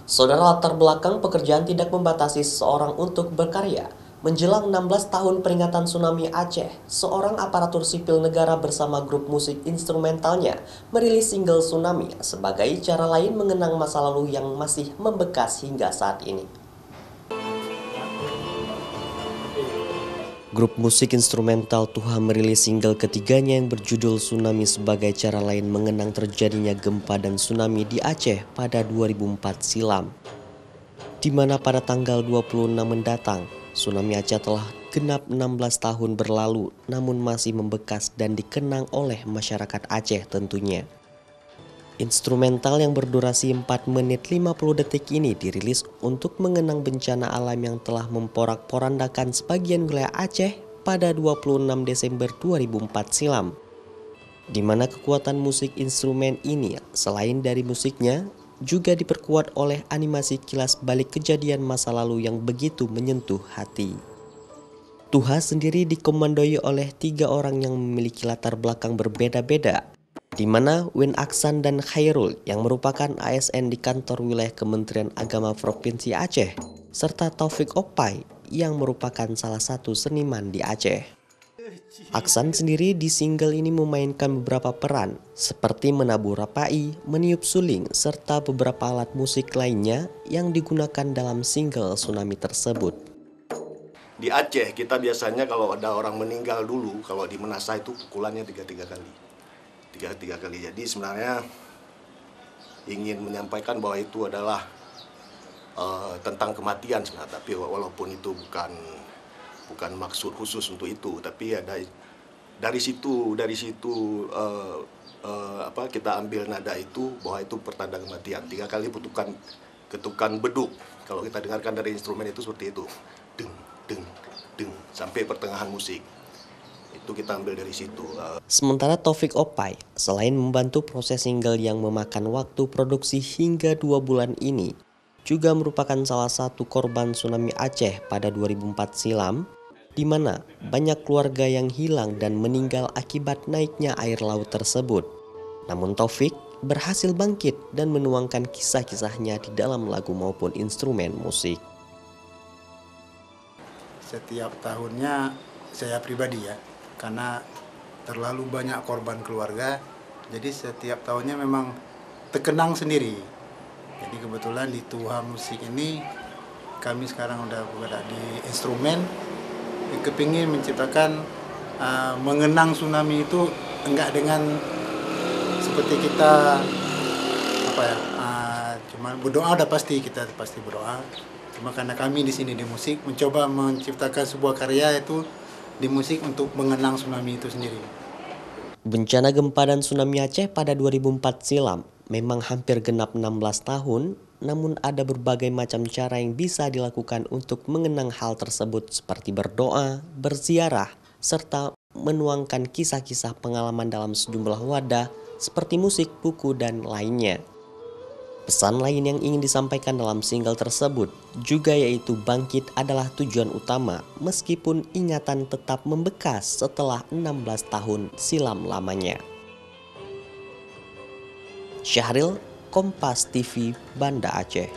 Saudara, latar belakang pekerjaan tidak membatasi seseorang untuk berkarya. Menjelang 16 tahun peringatan tsunami Aceh, seorang aparatur sipil negara bersama grup musik instrumentalnya merilis single Tsunami sebagai cara lain mengenang masa lalu yang masih membekas hingga saat ini. Grup musik instrumental Tuha merilis single ketiganya yang berjudul Tsunami sebagai cara lain mengenang terjadinya gempa dan tsunami di Aceh pada 2004 silam. Di mana pada tanggal 26 mendatang, tsunami Aceh telah genap 16 tahun berlalu namun masih membekas dan dikenang oleh masyarakat Aceh tentunya. Instrumental yang berdurasi 4 menit 50 detik ini dirilis untuk mengenang bencana alam yang telah memporak-porandakan sebagian wilayah Aceh pada 26 Desember 2004 silam. Di mana kekuatan musik instrumen ini selain dari musiknya juga diperkuat oleh animasi kilas balik kejadian masa lalu yang begitu menyentuh hati. Tuha sendiri dikomandoi oleh 3 orang yang memiliki latar belakang berbeda-beda, di mana Win Aksan dan Khairul yang merupakan ASN di kantor wilayah Kementerian Agama Provinsi Aceh, serta Taufik Opai yang merupakan salah satu seniman di Aceh. Aksan sendiri di single ini memainkan beberapa peran seperti menabur rapai, meniup suling, serta beberapa alat musik lainnya yang digunakan dalam single Tsunami tersebut. Di Aceh kita biasanya kalau ada orang meninggal dulu, kalau di Menasah itu pukulannya tiga kali. Jadi sebenarnya ingin menyampaikan bahwa itu adalah tentang kematian sebenarnya, tapi walaupun itu bukan maksud khusus untuk itu, tapi ada dari situ kita ambil nada itu bahwa itu pertanda kematian. 3 kali ketukan beduk, kalau kita dengarkan dari instrumen itu seperti itu, deng deng deng sampai pertengahan musik. Itu kita ambil dari situ. Sementara Taufik Opai, selain membantu proses single yang memakan waktu produksi hingga 2 bulan ini, juga merupakan salah satu korban tsunami Aceh pada 2004 silam, di mana banyak keluarga yang hilang dan meninggal akibat naiknya air laut tersebut. Namun Taufik berhasil bangkit dan menuangkan kisah-kisahnya di dalam lagu maupun instrumen musik. Setiap tahunnya saya pribadi ya, karena terlalu banyak korban keluarga, jadi setiap tahunnya memang terkenang sendiri. Jadi kebetulan di Tuha Musik ini kami sekarang udah berada di instrumen, kepingin menciptakan mengenang tsunami itu enggak dengan seperti kita cuma berdoa, udah kita pasti berdoa. Cuma karena kami di sini di musik mencoba menciptakan sebuah karya itu di musik untuk mengenang tsunami itu sendiri. Bencana gempa dan tsunami Aceh pada 2004 silam memang hampir genap 16 tahun, namun ada berbagai macam cara yang bisa dilakukan untuk mengenang hal tersebut seperti berdoa, berziarah, serta menuangkan kisah-kisah pengalaman dalam sejumlah wadah seperti musik, buku, dan lainnya. Pesan lain yang ingin disampaikan dalam single tersebut juga yaitu bangkit adalah tujuan utama meskipun ingatan tetap membekas setelah 16 tahun silam lamanya. Syahril, Kompas TV, Banda Aceh.